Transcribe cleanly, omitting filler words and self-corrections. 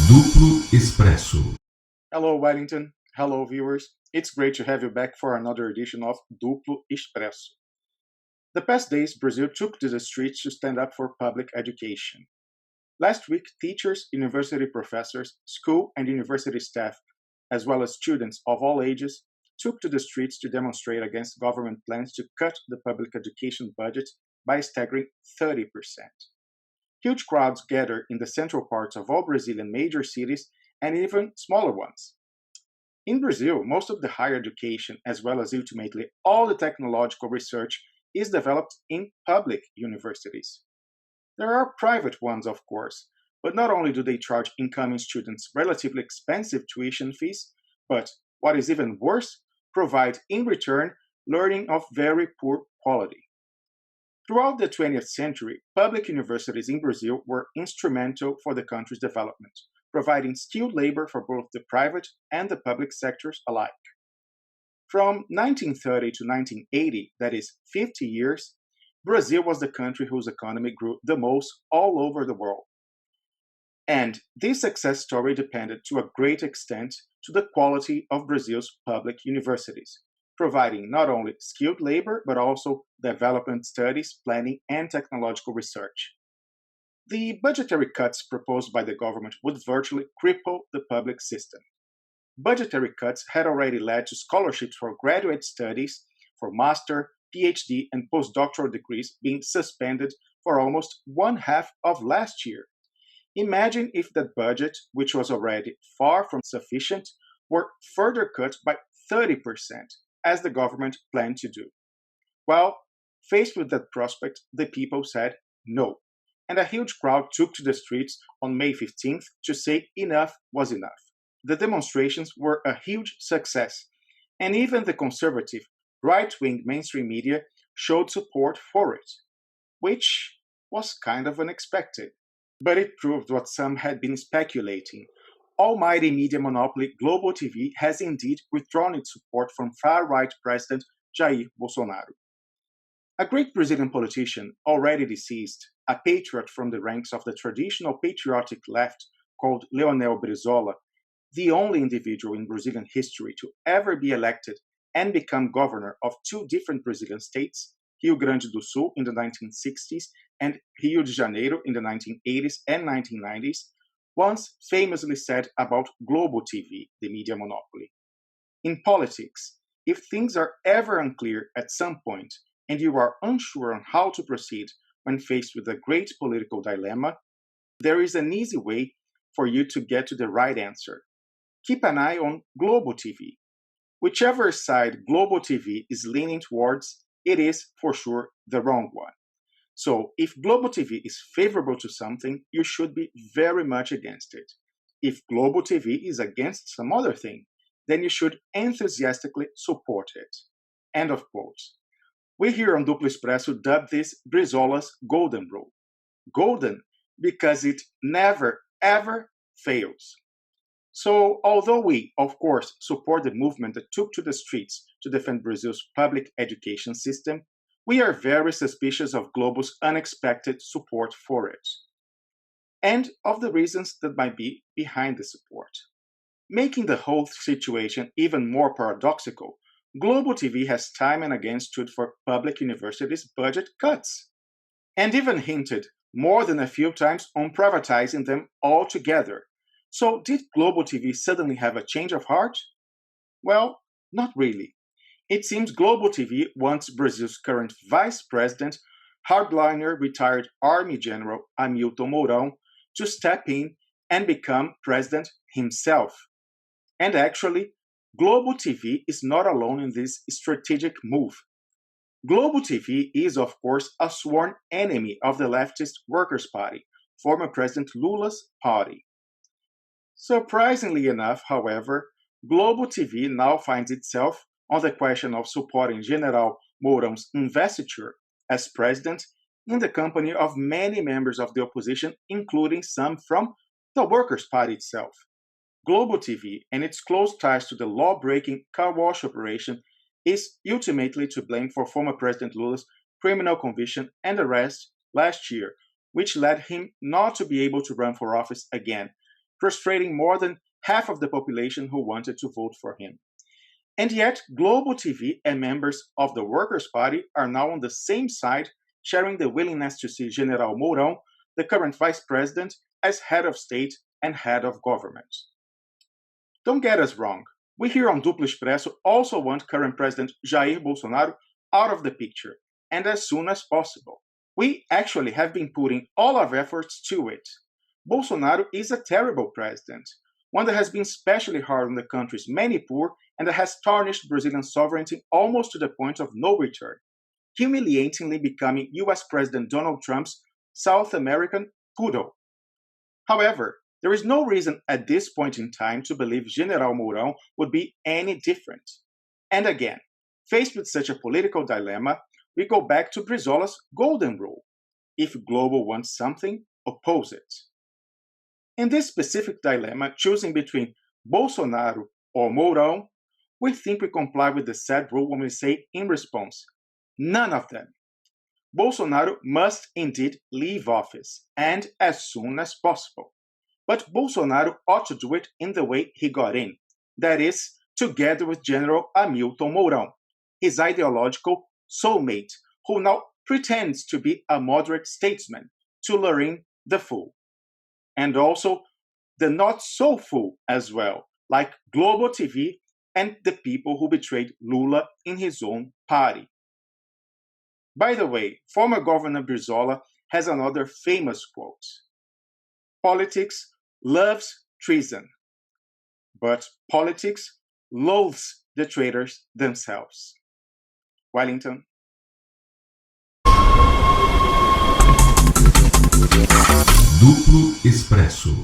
Duplo Expresso. Hello, Wellington. Hello, viewers. It's great to have you back for another edition of Duplo Expresso. The past days, Brazil took to the streets to stand up for public education. Last week, teachers, university professors, school and university staff, as well as students of all ages, took to the streets to demonstrate against government plans to cut the public education budget by a staggering 30%. Huge crowds gathered in the central parts of all Brazilian major cities and even smaller ones. In Brazil, most of the higher education, as well as ultimately all the technological research, is developed in public universities. There are private ones, of course, but not only do they charge incoming students relatively expensive tuition fees, but, what is even worse, provide in return learning of very poor quality. Throughout the 20th century, public universities in Brazil were instrumental for the country's development, providing skilled labor for both the private and the public sectors alike. From 1930 to 1980, that is 50 years, Brazil was the country whose economy grew the most all over the world. And this success story depended to a great extent to the quality of Brazil's public universities, providing not only skilled labor, but also development studies, planning, and technological research. The budgetary cuts proposed by the government would virtually cripple the public system. Budgetary cuts had already led to scholarships for graduate studies, for master, PhD, and postdoctoral degrees being suspended for almost one half of last year. Imagine if that budget, which was already far from sufficient, were further cut by 30%, as the government planned to do. Well, faced with that prospect, the people said no, and a huge crowd took to the streets on May 15th to say enough was enough. The demonstrations were a huge success, and even the conservative, right-wing mainstream media showed support for it, which was kind of unexpected. But it proved what some had been speculating. Almighty media monopoly Globo TV has indeed withdrawn its support from far-right President Jair Bolsonaro. A great Brazilian politician, already deceased, a patriot from the ranks of the traditional patriotic left called Leonel Brizola, the only individual in Brazilian history to ever be elected and become governor of two different Brazilian states, Rio Grande do Sul in the 1960s and Rio de Janeiro in the 1980s and 1990s, once famously said about Globo TV, the media monopoly. In politics, if things are ever unclear at some point and you are unsure on how to proceed when faced with a great political dilemma, there is an easy way for you to get to the right answer. Keep an eye on Globo TV. Whichever side Globo TV is leaning towards, it is for sure the wrong one. So if Globo TV is favorable to something, you should be very much against it. If Globo TV is against some other thing, then you should enthusiastically support it. End of quote. We here on Duplo Expresso dub this Brizola's golden rule. Golden because it never, ever fails. So, although we, of course, support the movement that took to the streets to defend Brazil's public education system, we are very suspicious of Globo's unexpected support for it, and of the reasons that might be behind the support. Making the whole situation even more paradoxical, Globo TV has time and again stood for public universities' budget cuts, and even hinted more than a few times on privatizing them altogether. So did Globo TV suddenly have a change of heart? Well, not really. It seems Globo TV wants Brazil's current vice president, hardliner retired Army General Hamilton Mourão, to step in and become president himself. And actually, Globo TV is not alone in this strategic move. Globo TV is, of course, a sworn enemy of the leftist Workers' Party, former President Lula's party. Surprisingly enough, however, Globo TV now finds itself on the question of supporting General Mourão's investiture as president in the company of many members of the opposition, including some from the Workers' Party itself. Globo TV and its close ties to the law-breaking car wash operation is ultimately to blame for former President Lula's criminal conviction and arrest last year, which led him not to be able to run for office again, frustrating more than half of the population who wanted to vote for him. And yet, Global TV and members of the Workers' Party are now on the same side, sharing the willingness to see General Mourão, the current vice president, as head of state and head of government. Don't get us wrong. We here on Duplo Expresso also want current President Jair Bolsonaro out of the picture, and as soon as possible. We actually have been putting all our efforts to it. Bolsonaro is a terrible president, one that has been especially hard on the country's many poor and that has tarnished Brazilian sovereignty almost to the point of no return, humiliatingly becoming US President Donald Trump's South American poodle. However, there is no reason at this point in time to believe General Mourão would be any different. And again, faced with such a political dilemma, we go back to Brizola's golden rule. If Globo wants something, oppose it. In this specific dilemma, choosing between Bolsonaro or Mourão, we think we comply with the said rule when we say in response, none of them. Bolsonaro must indeed leave office, and as soon as possible. But Bolsonaro ought to do it in the way he got in, that is, together with General Hamilton Mourão, his ideological soulmate, who now pretends to be a moderate statesman, to lure in the fool. And also the not-so-fool as well, like Globo TV and the people who betrayed Lula in his own party. By the way, former Governor Brizola has another famous quote. Politics loves treason, but politics loathes the traitors themselves. Wellington. Duplo Expresso.